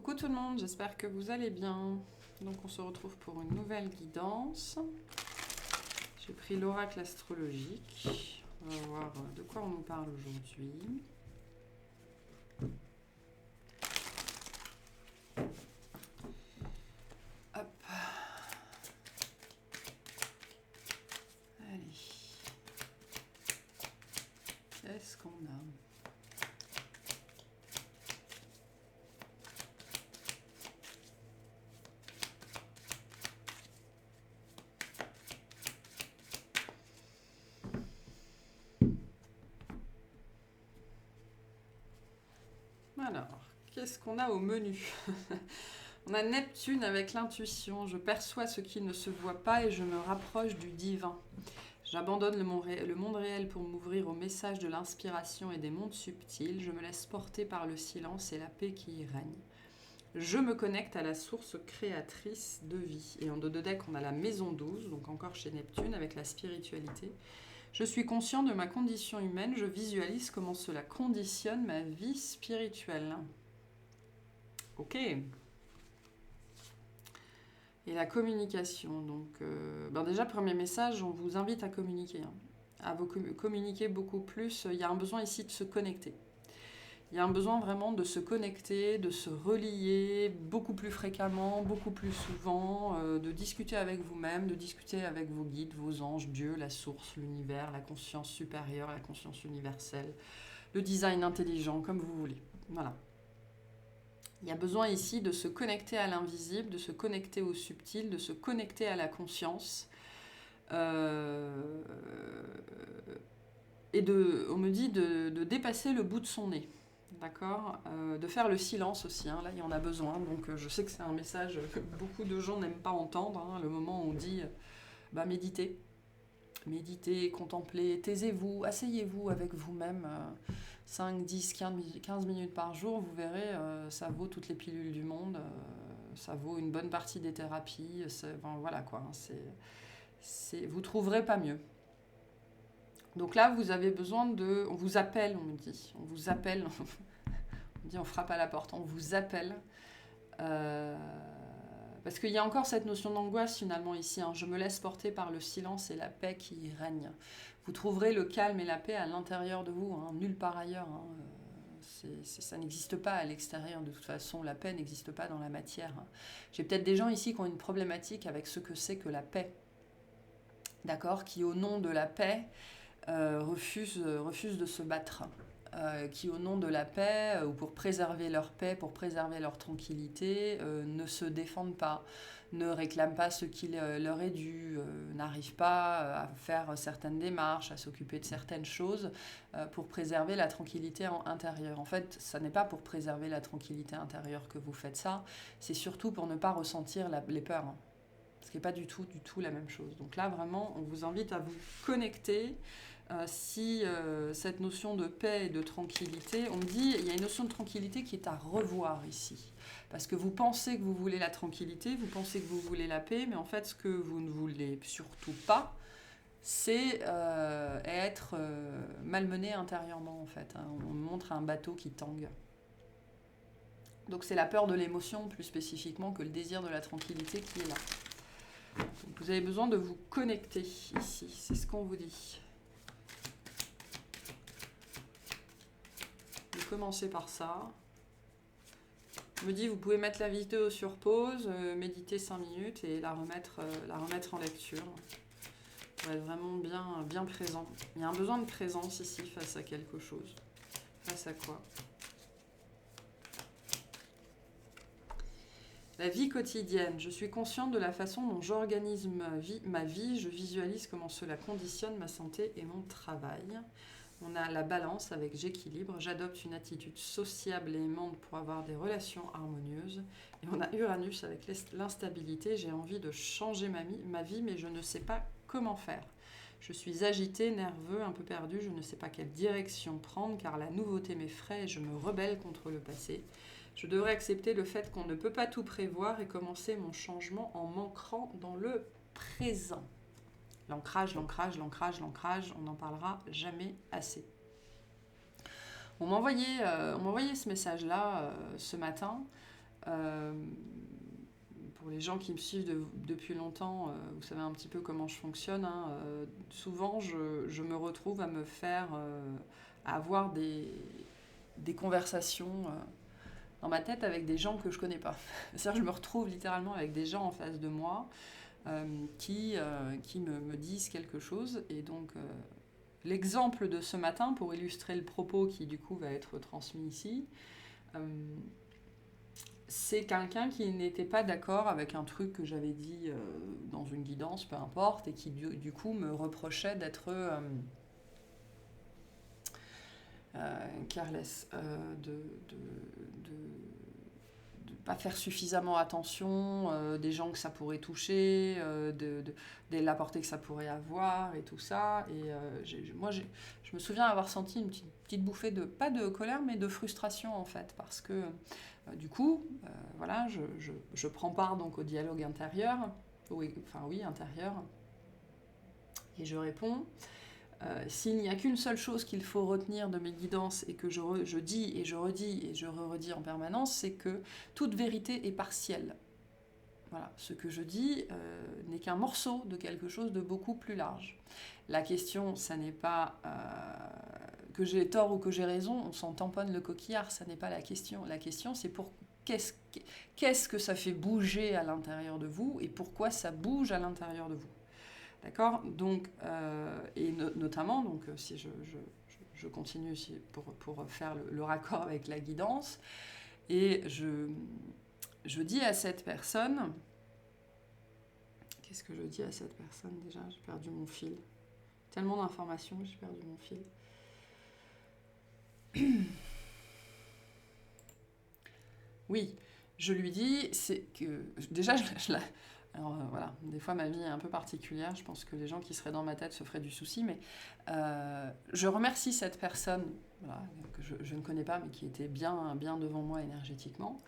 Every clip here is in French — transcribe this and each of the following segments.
Coucou tout le monde, j'espère que vous allez bien. Donc on se retrouve pour une nouvelle guidance. J'ai pris l'oracle astrologique. On va voir de quoi on nous parle aujourd'hui. Hop. Allez. Qu'est-ce qu'on a ? Alors, qu'est-ce qu'on a au menu? On a Neptune avec l'intuition. Je perçois ce qui ne se voit pas et je me rapproche du divin. J'abandonne le monde réel pour m'ouvrir au message de l'inspiration et des mondes subtils. Je me laisse porter par le silence et la paix qui y règne. Je me connecte à la source créatrice de vie. Et en dos de deck, on a la maison 12, donc encore chez Neptune, avec la spiritualité. Je suis conscient de ma condition humaine, je visualise comment cela conditionne ma vie spirituelle. Ok. Et la communication. Donc, déjà, premier message, on vous invite à communiquer. À vous communiquer beaucoup plus. Il y a un besoin ici de se connecter. Il y a un besoin vraiment de se connecter, de se relier beaucoup plus fréquemment, beaucoup plus souvent, de discuter avec vous-même, de discuter avec vos guides, vos anges, Dieu, la source, l'univers, la conscience supérieure, la conscience universelle, le design intelligent, comme vous voulez. Voilà. Il y a besoin ici de se connecter à l'invisible, de se connecter au subtil, de se connecter à la conscience. Et on me dit de dépasser le bout de son nez. D'accord, de faire le silence aussi, hein, là il y en a besoin, donc je sais que c'est un message que beaucoup de gens n'aiment pas entendre, hein, le moment où on dit méditez, contemplez, taisez-vous, asseyez-vous avec vous-même 5, 10, 15 minutes par jour, vous verrez, ça vaut toutes les pilules du monde, ça vaut une bonne partie des thérapies, voilà quoi, vous trouverez pas mieux. Donc là, vous avez besoin de... On vous appelle, on me dit. On vous appelle. On dit on frappe à la porte. On vous appelle. Parce qu'il y a encore cette notion d'angoisse finalement ici. Hein. Je me laisse porter par le silence et la paix qui y règne. Vous trouverez le calme et la paix à l'intérieur de vous. Hein. Nulle part ailleurs. Hein. Ça n'existe pas à l'extérieur. De toute façon, la paix n'existe pas dans la matière. Hein. J'ai peut-être des gens ici qui ont une problématique avec ce que c'est que la paix. D'accord ? Qui au nom de la paix... refusent de se battre, qui au nom de la paix, ou pour préserver leur paix, pour préserver leur tranquillité, ne se défendent pas, ne réclament pas ce qui leur est dû, n'arrivent pas à faire certaines démarches, à s'occuper de certaines choses pour préserver la tranquillité intérieure. En fait, ça n'est pas pour préserver la tranquillité intérieure que vous faites ça, c'est surtout pour ne pas ressentir les peurs. Ce qui n'est pas du tout la même chose. Donc là, vraiment, on vous invite à vous connecter. Si cette notion de paix et de tranquillité, on me dit, il y a une notion de tranquillité qui est à revoir ici. Parce que vous pensez que vous voulez la tranquillité, vous pensez que vous voulez la paix, mais en fait, ce que vous ne voulez surtout pas, c'est être malmené intérieurement, en fait. Hein. On montre un bateau qui tangue. Donc c'est la peur de l'émotion, plus spécifiquement, que le désir de la tranquillité qui est là. Donc vous avez besoin de vous connecter ici, c'est ce qu'on vous dit. Vous commencez par ça. On me dit vous pouvez mettre la vidéo sur pause, méditer 5 minutes et la remettre en lecture. Pour être vraiment bien présent. Il y a un besoin de présence ici face à quelque chose. Face à quoi ? La vie quotidienne. Je suis consciente de la façon dont j'organise ma vie. Je visualise comment cela conditionne ma santé et mon travail. On a la balance avec j'équilibre. J'adopte une attitude sociable et aimante pour avoir des relations harmonieuses. Et on a Uranus avec l'instabilité. J'ai envie de changer ma vie, mais je ne sais pas comment faire. Je suis agitée, nerveux, un peu perdu. Je ne sais pas quelle direction prendre car la nouveauté m'effraie et je me rebelle contre le passé. Je devrais accepter le fait qu'on ne peut pas tout prévoir et commencer mon changement en m'ancrant dans le présent. L'ancrage, on n'en parlera jamais assez. On m'a envoyé ce message-là ce matin. euh, pour les gens qui me suivent depuis longtemps, vous savez un petit peu comment je fonctionne, hein, souvent je me retrouve à me faire, à avoir des conversations dans ma tête avec des gens que je connais pas. C'est-à-dire je me retrouve littéralement avec des gens en face de moi qui me disent quelque chose. Et donc l'exemple de ce matin, pour illustrer le propos qui du coup va être transmis ici, c'est quelqu'un qui n'était pas d'accord avec un truc que j'avais dit dans une guidance, peu importe, et qui du coup me reprochait d'être careless, de pas faire suffisamment attention des gens que ça pourrait toucher, de la portée que ça pourrait avoir et tout ça. Et je me souviens avoir senti une petite bouffée de, pas de colère, mais de frustration en fait, parce que du coup, voilà, je prends part donc au dialogue intérieur, intérieur, et je réponds. S'il n'y a qu'une seule chose qu'il faut retenir de mes guidances et que je dis et je redis et je redis en permanence, c'est que toute vérité est partielle. Voilà, ce que je dis n'est qu'un morceau de quelque chose de beaucoup plus large. La question, ça n'est pas que j'ai tort ou que j'ai raison, on s'en tamponne le coquillard, ça n'est pas la question. La question, c'est pour qu'est-ce que ça fait bouger à l'intérieur de vous et pourquoi ça bouge à l'intérieur de vous. D'accord. Donc, et notamment, donc, si je continue pour faire le raccord avec la guidance, et je dis à cette personne, qu'est-ce que je dis à cette personne déjà ? J'ai perdu mon fil. Tellement d'informations, j'ai perdu mon fil. Oui, je lui dis, c'est que déjà, alors voilà, des fois ma vie est un peu particulière, je pense que les gens qui seraient dans ma tête se feraient du souci, mais je remercie cette personne voilà, que je ne connais pas, mais qui était bien devant moi énergétiquement,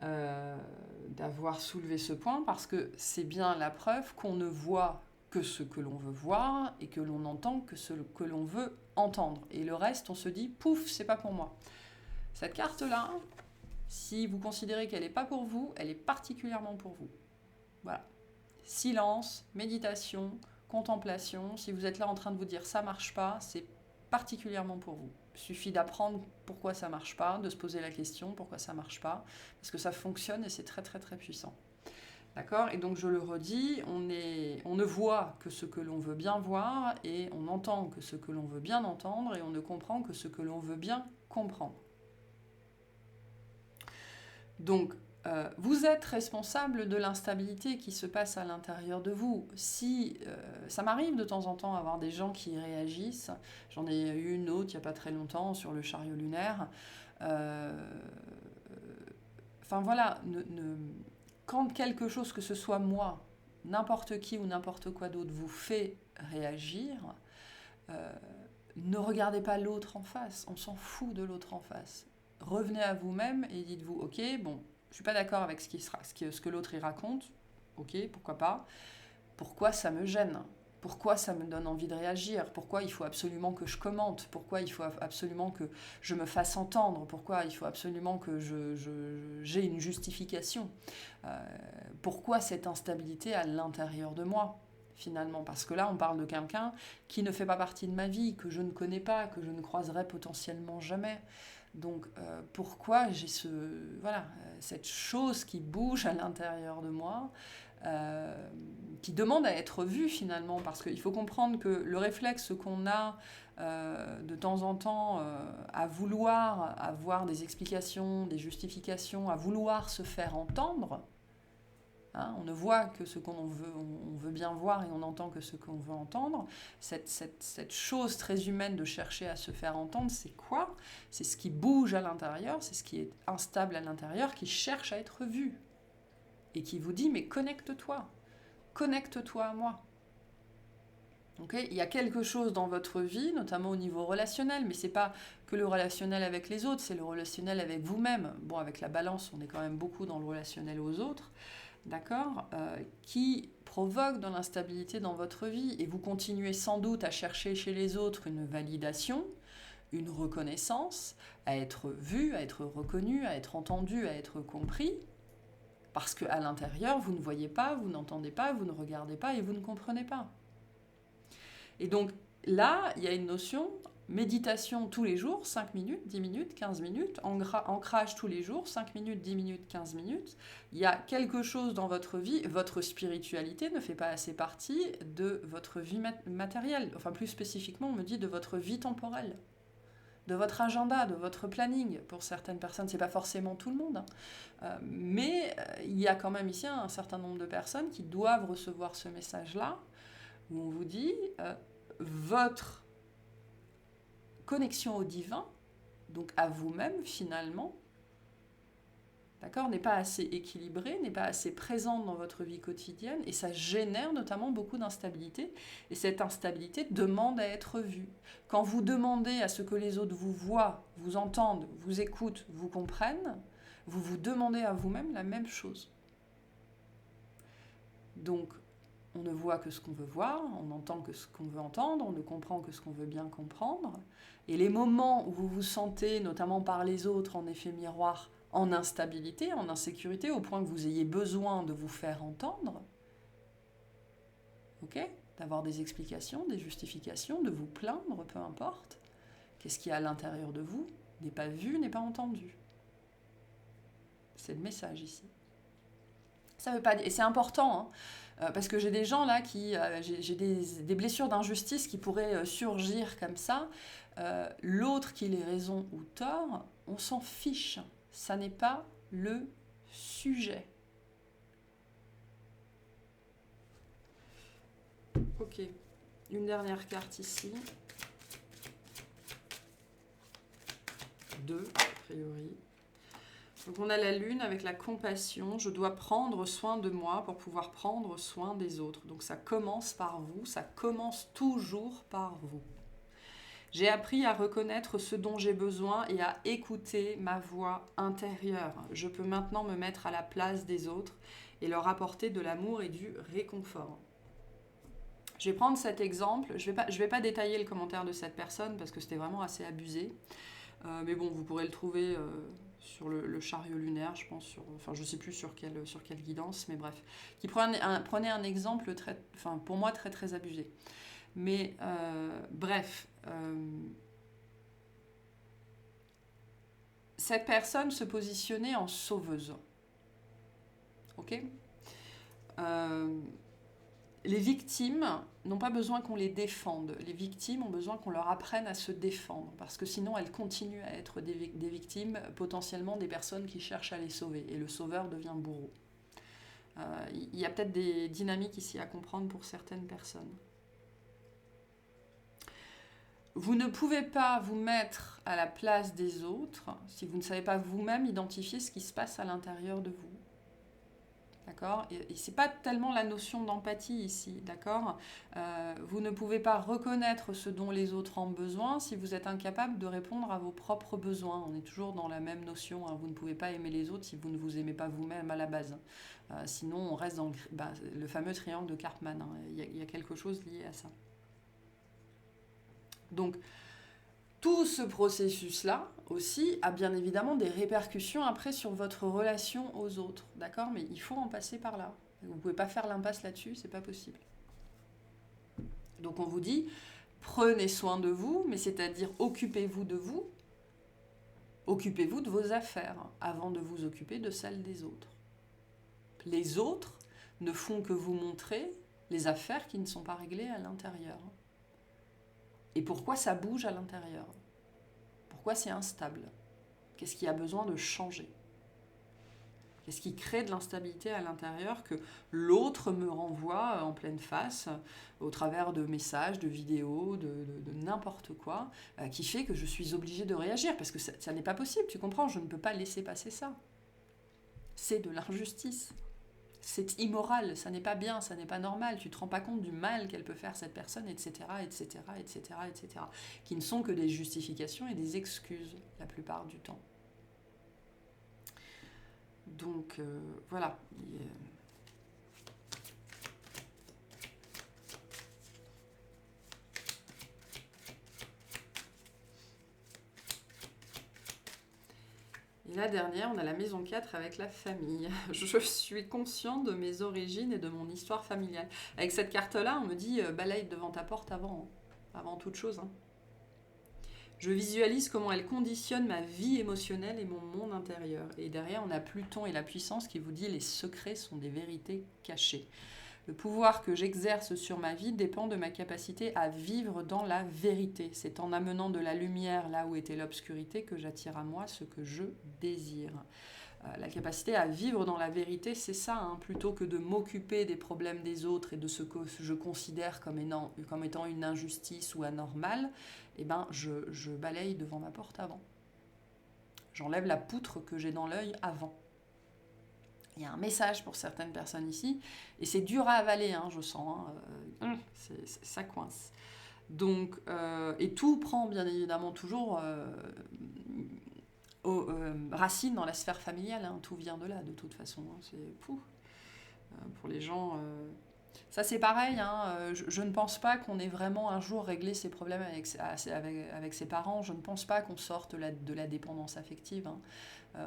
d'avoir soulevé ce point, parce que c'est bien la preuve qu'on ne voit que ce que l'on veut voir et que l'on entend que ce que l'on veut entendre. Et le reste, on se dit, pouf, c'est pas pour moi. Cette carte-là, si vous considérez qu'elle n'est pas pour vous, elle est particulièrement pour vous. Voilà. Silence, méditation, contemplation. Si vous êtes là en train de vous dire ça marche pas, c'est particulièrement pour vous. Il suffit d'apprendre pourquoi ça marche pas, de se poser la question pourquoi ça marche pas, parce que ça fonctionne et c'est très très très puissant. D'accord ? Et donc je le redis, on ne voit que ce que l'on veut bien voir et on entend que ce que l'on veut bien entendre et on ne comprend que ce que l'on veut bien comprendre. Donc, vous êtes responsable de l'instabilité qui se passe à l'intérieur de vous. Si ça m'arrive de temps en temps d'avoir des gens qui réagissent, j'en ai eu une autre il n'y a pas très longtemps sur le chariot lunaire. Enfin voilà, quand quelque chose, que ce soit moi, n'importe qui ou n'importe quoi d'autre vous fait réagir, ne regardez pas l'autre en face, on s'en fout de l'autre en face. Revenez à vous-même et dites-vous, ok, bon, je suis pas d'accord avec ce que l'autre y raconte, ok, pourquoi pas. Pourquoi ça me gêne ? Pourquoi ça me donne envie de réagir ? Pourquoi il faut absolument que je commente ? Pourquoi il faut absolument que je me fasse entendre ? Pourquoi il faut absolument que j'ai une justification ? Pourquoi cette instabilité à l'intérieur de moi ? Finalement, parce que là, on parle de quelqu'un qui ne fait pas partie de ma vie, que je ne connais pas, que je ne croiserai potentiellement jamais. Donc, pourquoi j'ai cette chose qui bouge à l'intérieur de moi, qui demande à être vue finalement, parce qu'il faut comprendre que le réflexe qu'on a de temps en temps à vouloir avoir des explications, des justifications, à vouloir se faire entendre, hein, on ne voit que ce qu'on veut, on veut bien voir et on n'entend que ce qu'on veut entendre. Cette chose très humaine de chercher à se faire entendre, c'est quoi ? C'est ce qui bouge à l'intérieur, c'est ce qui est instable à l'intérieur, qui cherche à être vu. Et qui vous dit, mais connecte-toi à moi. Okay ? Il y a quelque chose dans votre vie, notamment au niveau relationnel, mais ce n'est pas que le relationnel avec les autres, c'est le relationnel avec vous-même. Bon, avec la balance, on est quand même beaucoup dans le relationnel aux autres. D'accord, qui provoque de l'instabilité dans votre vie. Et vous continuez sans doute à chercher chez les autres une validation, une reconnaissance, à être vu, à être reconnu, à être entendu, à être compris. Parce qu'à l'intérieur, vous ne voyez pas, vous n'entendez pas, vous ne regardez pas et vous ne comprenez pas. Et donc là, il y a une notion, méditation tous les jours, 5 minutes, 10 minutes, 15 minutes, ancrage tous les jours, 5 minutes, 10 minutes, 15 minutes. Il y a quelque chose dans votre vie, votre spiritualité ne fait pas assez partie de votre vie matérielle. Enfin, plus spécifiquement, on me dit de votre vie temporelle, de votre agenda, de votre planning. Pour certaines personnes, c'est pas forcément tout le monde, hein. Mais il y a quand même ici un certain nombre de personnes qui doivent recevoir ce message-là, où on vous dit votre connexion au divin, donc à vous-même finalement, d'accord, n'est pas assez équilibrée, n'est pas assez présente dans votre vie quotidienne, et ça génère notamment beaucoup d'instabilité, et cette instabilité demande à être vue. Quand vous demandez à ce que les autres vous voient, vous entendent, vous écoutent, vous comprennent, vous vous demandez à vous-même la même chose. Donc, on ne voit que ce qu'on veut voir, on n'entend que ce qu'on veut entendre, on ne comprend que ce qu'on veut bien comprendre. Et les moments où vous vous sentez, notamment par les autres, en effet miroir, en instabilité, en insécurité, au point que vous ayez besoin de vous faire entendre, ok, d'avoir des explications, des justifications, de vous plaindre, peu importe, qu'est-ce qu'il y a à l'intérieur de vous, n'est pas vu, n'est pas entendu. C'est le message ici. Ça veut pas dire, et c'est important, hein, parce que j'ai des gens là qui, j'ai des blessures d'injustice qui pourraient surgir comme ça. L'autre qu'il ait raison ou tort, on s'en fiche. Ça n'est pas le sujet. Ok, une dernière carte ici. 2, a priori. Donc on a la lune avec la compassion. Je dois prendre soin de moi pour pouvoir prendre soin des autres. Donc ça commence par vous, ça commence toujours par vous. J'ai appris à reconnaître ce dont j'ai besoin et à écouter ma voix intérieure. Je peux maintenant me mettre à la place des autres et leur apporter de l'amour et du réconfort. Je vais prendre cet exemple. Je vais pas détailler le commentaire de cette personne parce que c'était vraiment assez abusé. Mais bon, vous pourrez le trouver sur le chariot lunaire, je pense. Enfin, je ne sais plus sur quelle guidance, mais bref. Qui prenait un exemple pour moi très très abusé. Mais bref, cette personne se positionnait en sauveuse. Ok ? Les victimes n'ont pas besoin qu'on les défende. Les victimes ont besoin qu'on leur apprenne à se défendre, parce que sinon elles continuent à être des victimes, potentiellement des personnes qui cherchent à les sauver, et le sauveur devient bourreau. Il y a peut-être des dynamiques ici à comprendre pour certaines personnes. Vous ne pouvez pas vous mettre à la place des autres si vous ne savez pas vous-même identifier ce qui se passe à l'intérieur de vous. D'accord ? Et ce n'est pas tellement la notion d'empathie ici, d'accord ? Vous ne pouvez pas reconnaître ce dont les autres ont besoin si vous êtes incapable de répondre à vos propres besoins. On est toujours dans la même notion, hein. Vous ne pouvez pas aimer les autres si vous ne vous aimez pas vous-même à la base. Sinon, on reste dans le fameux triangle de Karpman, hein. Il y a quelque chose lié à ça. Donc, tout ce processus-là aussi a bien évidemment des répercussions après sur votre relation aux autres, d'accord ? Mais il faut en passer par là. Vous ne pouvez pas faire l'impasse là-dessus, c'est pas possible. Donc on vous dit, prenez soin de vous, mais c'est-à-dire occupez-vous de vous, occupez-vous de vos affaires avant de vous occuper de celles des autres. Les autres ne font que vous montrer les affaires qui ne sont pas réglées à l'intérieur. Et pourquoi ça bouge à l'intérieur ? Pourquoi c'est instable ? Qu'est-ce qui a besoin de changer ? Qu'est-ce qui crée de l'instabilité à l'intérieur que l'autre me renvoie en pleine face au travers de messages, de vidéos, de n'importe quoi, qui fait que je suis obligée de réagir ? Parce que ça n'est pas possible, tu comprends ? Je ne peux pas laisser passer ça. C'est de l'injustice. C'est immoral, ça n'est pas bien, ça n'est pas normal, tu ne te rends pas compte du mal qu'elle peut faire cette personne, etc., etc., etc., etc., qui ne sont que des justifications et des excuses la plupart du temps. Donc, voilà. Et la dernière, on a la maison 4 avec la famille. Je suis conscient de mes origines et de mon histoire familiale. Avec cette carte-là, on me dit balaye devant ta porte avant toute chose. Hein. Je visualise comment elle conditionne ma vie émotionnelle et mon monde intérieur. Et derrière, on a Pluton et la puissance qui vous dit les secrets sont des vérités cachées. Le pouvoir que j'exerce sur ma vie dépend de ma capacité à vivre dans la vérité. C'est en amenant de la lumière là où était l'obscurité que j'attire à moi ce que je désire. La capacité à vivre dans la vérité, c'est ça, hein, plutôt que de m'occuper des problèmes des autres et de ce que je considère comme étant une injustice ou anormal, eh ben, je balaye devant ma porte avant. J'enlève la poutre que j'ai dans l'œil avant. Il y a un message pour certaines personnes ici, et c'est dur à avaler, hein, je sens, hein, ça coince. Donc, et tout prend bien évidemment toujours racine dans la sphère familiale, hein, tout vient de là de toute façon, hein, c'est pour les gens... ça c'est pareil, hein, je ne pense pas qu'on ait vraiment un jour réglé ses problèmes avec ses parents, je ne pense pas qu'on sorte de la dépendance affective, hein.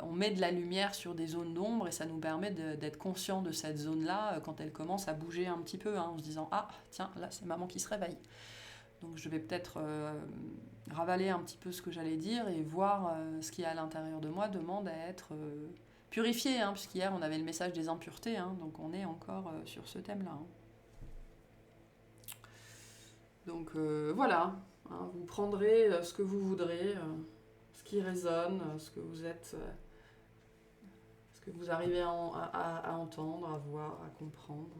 On met de la lumière sur des zones d'ombre et ça nous permet d'être conscient de cette zone-là quand elle commence à bouger un petit peu, hein, en se disant « Ah, tiens, là c'est maman qui se réveille ». Donc je vais peut-être ravaler un petit peu ce que j'allais dire et voir ce qui est à l'intérieur de moi demande à être purifié, hein, puisqu'hier on avait le message des impuretés, hein, donc on est encore sur ce thème-là. Hein. Donc voilà, hein, vous prendrez ce que vous voudrez, ce qui résonne, ce que vous êtes, ce que vous arrivez à entendre, à voir, à comprendre.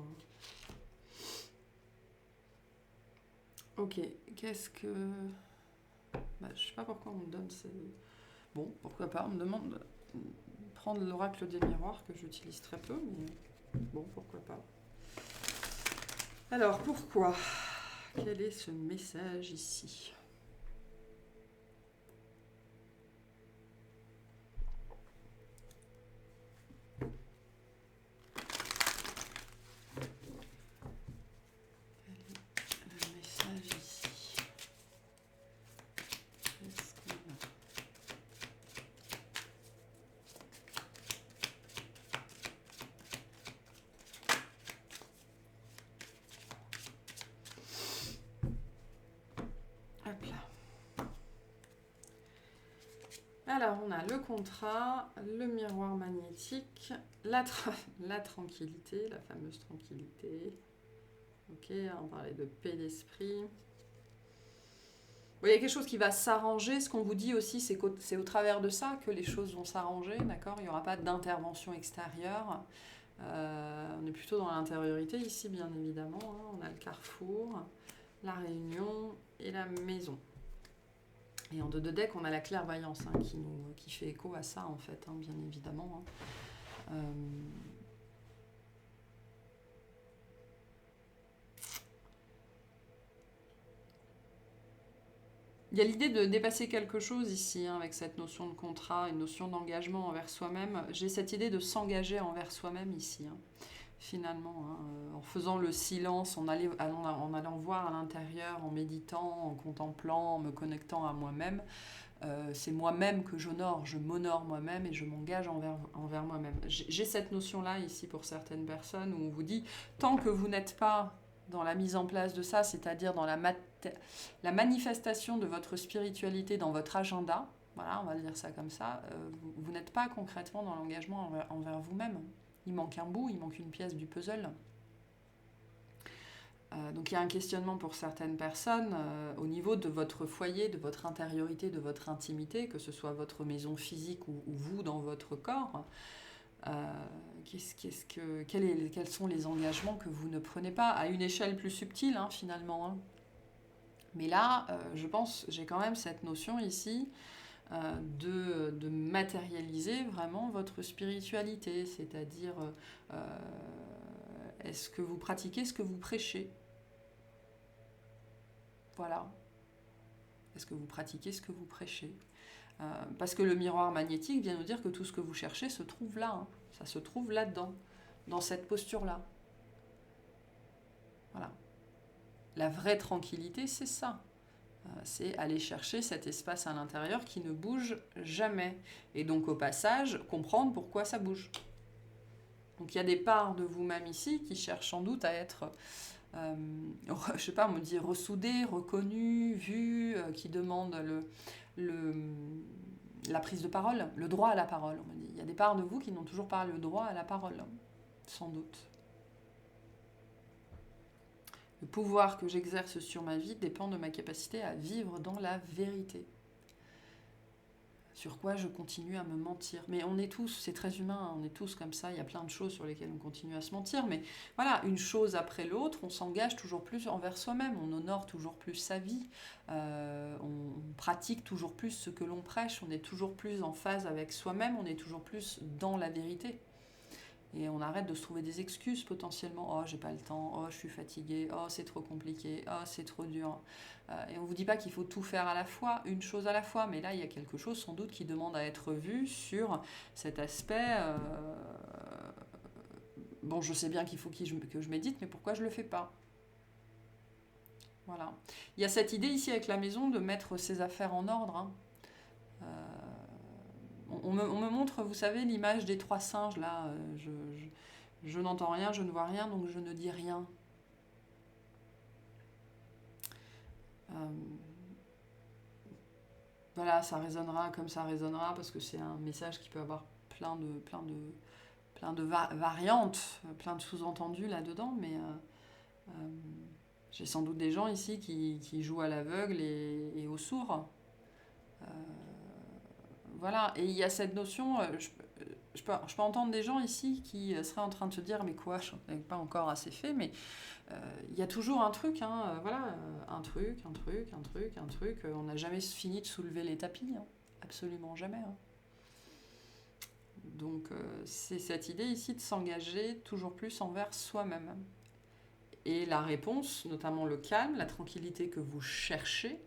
Ok, qu'est-ce que... Bah, je sais pas pourquoi on me donne ces... Bon, pourquoi pas, on me demande de prendre l'oracle des miroirs, que j'utilise très peu, mais bon, pourquoi pas. Alors, pourquoi ? Quel est ce message ici ? Alors, on a le contrat, le miroir magnétique, la tranquillité, la fameuse tranquillité. Ok, on parlait de paix d'esprit. Bon, il y a quelque chose qui va s'arranger. Ce qu'on vous dit aussi, c'est au travers de ça que les choses vont s'arranger, d'accord ? Il n'y aura pas d'intervention extérieure. On est plutôt dans l'intériorité ici, bien évidemment. Hein. On a le carrefour, la réunion et la maison. Et en 2 de deck, on a la clairvoyance hein, qui fait écho à ça, en fait, hein, bien évidemment. Hein. Il y a l'idée de dépasser quelque chose ici, hein, avec cette notion de contrat, une notion d'engagement envers soi-même. J'ai cette idée de s'engager envers soi-même ici, hein, finalement, hein, en faisant le silence, en allant voir à l'intérieur, en méditant, en contemplant, en me connectant à moi-même. C'est moi-même que j'honore, je m'honore moi-même et je m'engage envers moi-même. J'ai cette notion-là ici pour certaines personnes où on vous dit, tant que vous n'êtes pas dans la mise en place de ça, c'est-à-dire dans la manifestation de votre spiritualité dans votre agenda, voilà, on va dire ça comme ça, vous n'êtes pas concrètement dans l'engagement envers vous-même. Il manque un bout, il manque une pièce du puzzle. Donc il y a un questionnement pour certaines personnes au niveau de votre foyer, de votre intériorité, de votre intimité, que ce soit votre maison physique ou vous dans votre corps. Quels sont les engagements que vous ne prenez pas à une échelle plus subtile, hein, finalement, hein. Mais là, je pense, j'ai quand même cette notion ici de matérialiser vraiment votre spiritualité, c'est-à-dire est-ce que vous pratiquez ce que vous prêchez ? Voilà. Est-ce que vous pratiquez ce que vous prêchez ? Parce que le miroir magnétique vient nous dire que tout ce que vous cherchez se trouve là. Hein. Ça se trouve là-dedans, dans cette posture-là. Voilà. La vraie tranquillité, c'est ça. C'est aller chercher cet espace à l'intérieur qui ne bouge jamais. Et donc au passage, comprendre pourquoi ça bouge. Donc il y a des parts de vous-même ici qui cherchent sans doute à être, je sais pas, on me dit ressoudées, reconnues, vues, qui demandent la prise de parole, le droit à la parole. On me dit. Il y a des parts de vous qui n'ont toujours pas le droit à la parole, sans doute. Le pouvoir que j'exerce sur ma vie dépend de ma capacité à vivre dans la vérité. Sur quoi je continue à me mentir. Mais on est tous, c'est très humain, on est tous comme ça, il y a plein de choses sur lesquelles on continue à se mentir, mais voilà, une chose après l'autre, on s'engage toujours plus envers soi-même, on honore toujours plus sa vie, on pratique toujours plus ce que l'on prêche, on est toujours plus en phase avec soi-même, on est toujours plus dans la vérité. Et on arrête de se trouver des excuses potentiellement. Oh, j'ai pas le temps. Oh, je suis fatiguée. Oh, c'est trop compliqué. Oh, c'est trop dur. Et on vous dit pas qu'il faut tout faire à la fois, une chose à la fois. Mais là, il y a quelque chose sans doute qui demande à être vu sur cet aspect. Bon, je sais bien qu'il faut que je médite, mais pourquoi je le fais pas? Voilà. Il y a cette idée ici avec la maison de mettre ses affaires en ordre. Hein. On me montre, vous savez, l'image des 3 singes, là. Je n'entends rien, je ne vois rien, donc je ne dis rien. Voilà, ça résonnera comme ça résonnera, parce que c'est un message qui peut avoir plein de variantes, plein de sous-entendus là-dedans, mais j'ai sans doute des gens ici qui jouent à l'aveugle et au sourd. Voilà, et il y a cette notion, je peux entendre des gens ici qui seraient en train de se dire mais quoi, je n'ai pas encore assez fait, mais il y a toujours un truc, hein, voilà, un truc, on n'a jamais fini de soulever les tapis, hein, absolument jamais. Hein. Donc c'est cette idée ici de s'engager toujours plus envers soi-même. Et la réponse, notamment le calme, la tranquillité que vous cherchez,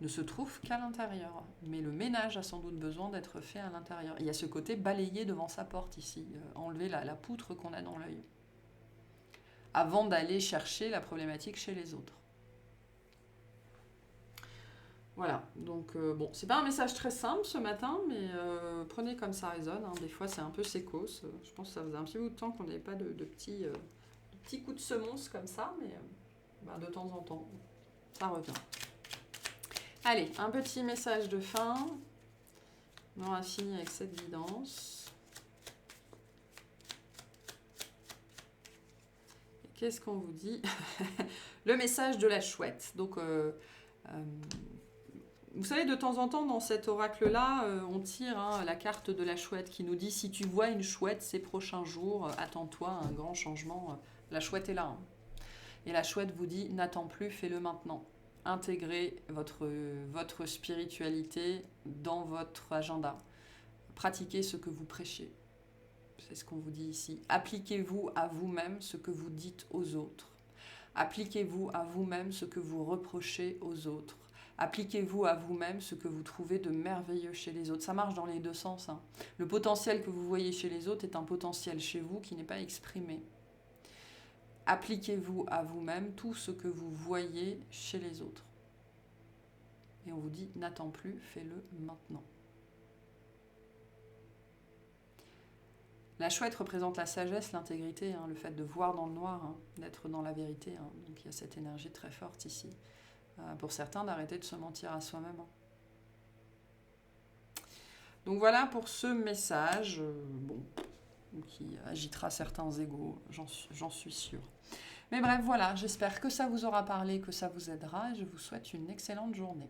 ne se trouve qu'à l'intérieur. Mais le ménage a sans doute besoin d'être fait à l'intérieur. Il y a ce côté balayer devant sa porte ici, enlever la poutre qu'on a dans l'œil, avant d'aller chercher la problématique chez les autres. Voilà, donc bon, c'est pas un message très simple ce matin, mais prenez comme ça résonne. Hein. Des fois, c'est un peu sécos. Je pense que ça faisait un petit bout de temps qu'on n'avait pas de petits coups de semonce comme ça, mais de temps en temps, ça revient. Allez, un petit message de fin. On aura fini avec cette guidance. Qu'est-ce qu'on vous dit? Le message de la chouette. Donc, vous savez, de temps en temps, dans cet oracle-là, on tire la carte de la chouette qui nous dit « Si tu vois une chouette ces prochains jours, attends-toi à un grand changement. » La chouette est là. Hein. Et la chouette vous dit « N'attends plus, fais-le maintenant. » Intégrez votre spiritualité dans votre agenda. Pratiquez ce que vous prêchez. C'est ce qu'on vous dit ici. Appliquez-vous à vous-même ce que vous dites aux autres. Appliquez-vous à vous-même ce que vous reprochez aux autres. Appliquez-vous à vous-même ce que vous trouvez de merveilleux chez les autres. Ça marche dans les deux sens. Hein. Le potentiel que vous voyez chez les autres est un potentiel chez vous qui n'est pas exprimé. Appliquez-vous à vous-même tout ce que vous voyez chez les autres. Et on vous dit, n'attends plus, fais-le maintenant. La chouette représente la sagesse, l'intégrité, hein, le fait de voir dans le noir, hein, d'être dans la vérité. Hein. Donc il y a cette énergie très forte ici. Pour certains, d'arrêter de se mentir à soi-même. Hein. Donc voilà pour ce message, qui agitera certains égos, j'en suis sûre. Mais bref, voilà, j'espère que ça vous aura parlé, que ça vous aidera, et je vous souhaite une excellente journée.